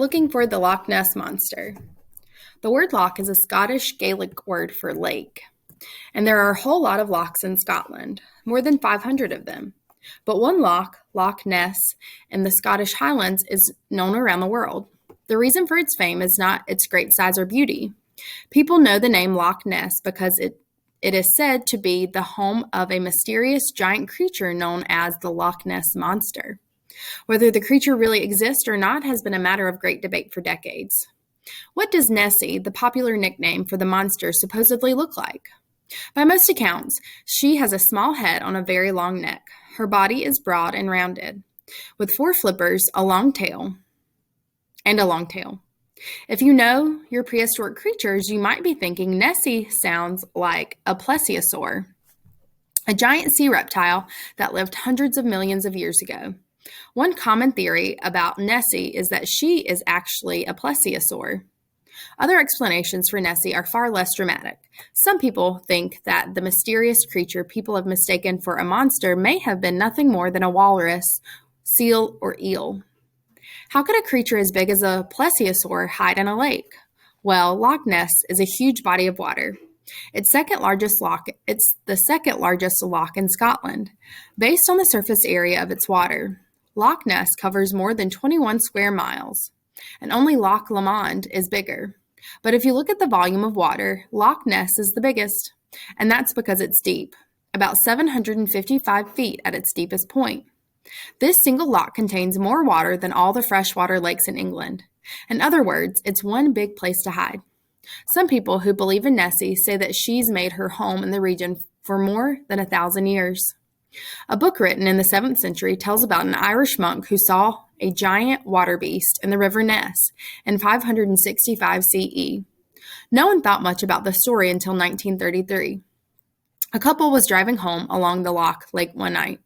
Looking for the Loch Ness Monster. The word loch is a Scottish Gaelic word for lake, and there are a whole lot of lochs in Scotland, more than 500 of them. But one loch, Loch Ness, in the Scottish Highlands is known around the world. The reason for its fame is not its great size or beauty. People know the name Loch Ness because it is said to be the home of a mysterious giant creature known as the Loch Ness Monster. Whether the creature really exists or not has been a matter of great debate for decades. What does Nessie, the popular nickname for the monster, supposedly look like? By most accounts, she has a small head on a very long neck. Her body is broad and rounded, with four flippers, a long tail. If you know your prehistoric creatures, you might be thinking Nessie sounds like a plesiosaur, a giant sea reptile that lived hundreds of millions of years ago. One common theory about Nessie is that she is actually a plesiosaur. Other explanations for Nessie are far less dramatic. Some people think that the mysterious creature people have mistaken for a monster may have been nothing more than a walrus, seal, or eel. How could a creature as big as a plesiosaur hide in a lake? Well, Loch Ness is a huge body of water. It's the second largest loch in Scotland, based on the surface area of its water. Loch Ness covers more than 21 square miles, and only Loch Lomond is bigger. But if you look at the volume of water, Loch Ness is the biggest, and that's because it's deep, about 755 feet at its deepest point. This single loch contains more water than all the freshwater lakes in England. In other words, it's one big place to hide. Some people who believe in Nessie say that she's made her home in the region for more than 1,000 years. A book written in the 7th century tells about an Irish monk who saw a giant water beast in the river Ness in 565 CE. No one thought much about the story until 1933. A couple was driving home along the loch late one night.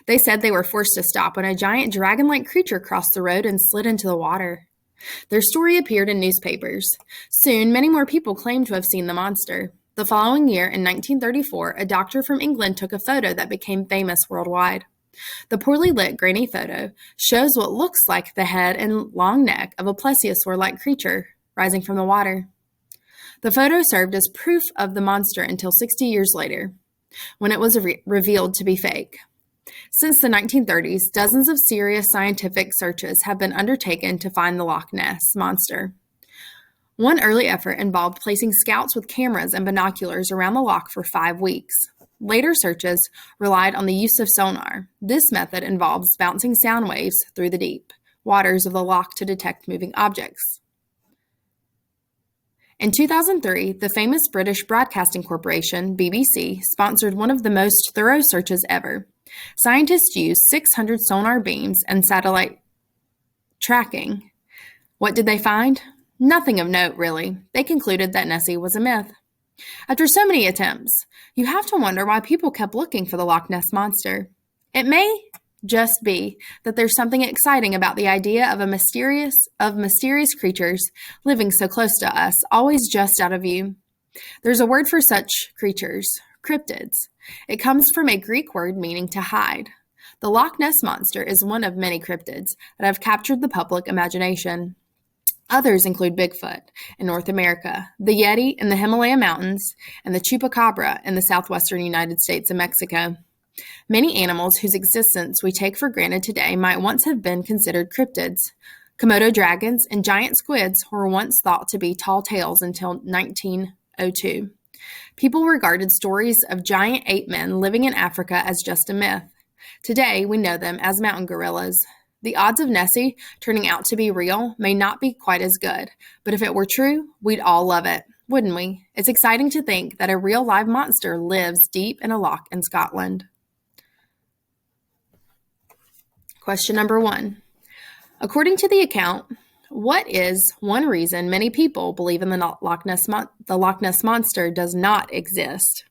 They said they were forced to stop when a giant dragon-like creature crossed the road and slid into the water. Their story appeared in newspapers. Soon, many more people claimed to have seen the monster. The following year, in 1934, a doctor from England took a photo that became famous worldwide. The poorly lit, grainy photo shows what looks like the head and long neck of a plesiosaur-like creature rising from the water. The photo served as proof of the monster until 60 years later, when it was revealed to be fake. Since the 1930s, dozens of serious scientific searches have been undertaken to find the Loch Ness Monster. One early effort involved placing scouts with cameras and binoculars around the loch for 5 weeks. Later searches relied on the use of sonar. This method involves bouncing sound waves through the deep waters of the loch to detect moving objects. In 2003, the famous British Broadcasting Corporation, BBC, sponsored one of the most thorough searches ever. Scientists used 600 sonar beams and satellite tracking. What did they find? Nothing of note, really. They concluded that Nessie was a myth. After so many attempts, you have to wonder why people kept looking for the Loch Ness Monster. It may just be that there's something exciting about the idea of mysterious creatures living so close to us, always just out of view. There's a word for such creatures, cryptids. It comes from a Greek word meaning to hide. The Loch Ness Monster is one of many cryptids that have captured the public imagination. Others include Bigfoot in North America, the Yeti in the Himalaya Mountains, and the Chupacabra in the southwestern United States and Mexico. Many animals whose existence we take for granted today might once have been considered cryptids. Komodo dragons and giant squids were once thought to be tall tales until 1902. People regarded stories of giant ape men living in Africa as just a myth. Today, we know them as mountain gorillas. The odds of Nessie turning out to be real may not be quite as good, but if it were true, we'd all love it, wouldn't we? It's exciting to think that a real live monster lives deep in a loch in Scotland. Question number 1. According to the account, what is one reason many people believe in the Loch Ness Monster does not exist?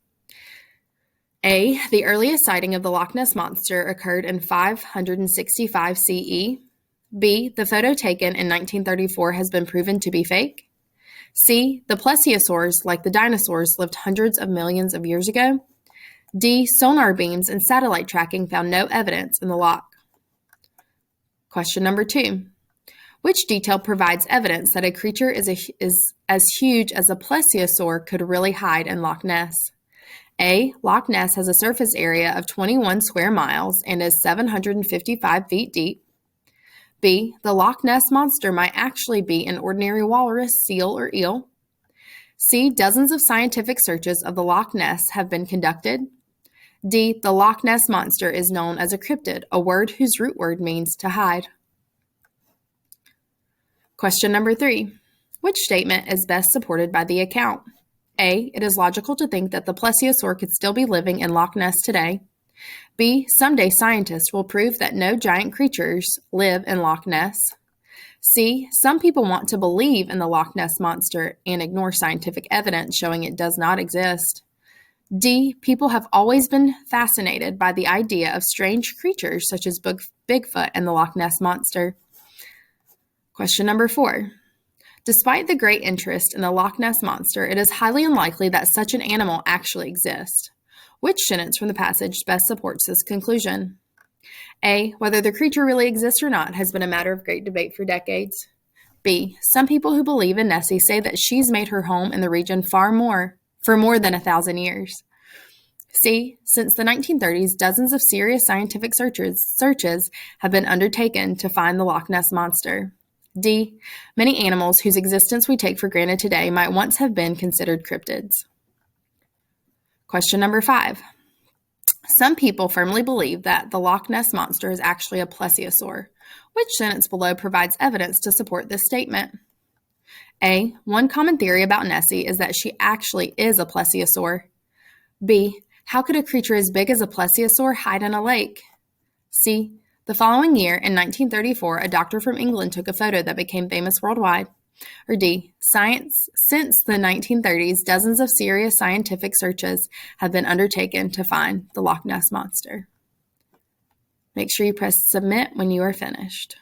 A. The earliest sighting of the Loch Ness Monster occurred in 565 CE. B. The photo taken in 1934 has been proven to be fake. C. The plesiosaurs, like the dinosaurs, lived hundreds of millions of years ago. D. Sonar beams and satellite tracking found no evidence in the loch. Question number 2. Which detail provides evidence that a creature is as huge as a plesiosaur could really hide in Loch Ness? A. Loch Ness has a surface area of 21 square miles and is 755 feet deep. B. The Loch Ness Monster might actually be an ordinary walrus, seal, or eel. C. Dozens of scientific searches of the Loch Ness have been conducted. D. The Loch Ness Monster is known as a cryptid, a word whose root word means to hide. Question number 3. Which statement is best supported by the account? A. It is logical to think that the plesiosaur could still be living in Loch Ness today. B. Someday scientists will prove that no giant creatures live in Loch Ness. C. Some people want to believe in the Loch Ness Monster and ignore scientific evidence showing it does not exist. D. People have always been fascinated by the idea of strange creatures such as Bigfoot and the Loch Ness Monster. Question number 4. Despite the great interest in the Loch Ness Monster, it is highly unlikely that such an animal actually exists. Which sentence from the passage best supports this conclusion? A. Whether the creature really exists or not has been a matter of great debate for decades. B. Some people who believe in Nessie say that she's made her home in the region for more than 1,000 years. C. Since the 1930s, dozens of serious scientific searches have been undertaken to find the Loch Ness Monster. D. Many animals whose existence we take for granted today might once have been considered cryptids. Question number 5. Some people firmly believe that the Loch Ness Monster is actually a plesiosaur. Which sentence below provides evidence to support this statement? A. One common theory about Nessie is that she actually is a plesiosaur. B. How could a creature as big as a plesiosaur hide in a lake? C. The following year, in 1934, a doctor from England took a photo that became famous worldwide. Or D. Since the 1930s, dozens of serious scientific searches have been undertaken to find the Loch Ness Monster. Make sure you press submit when you are finished.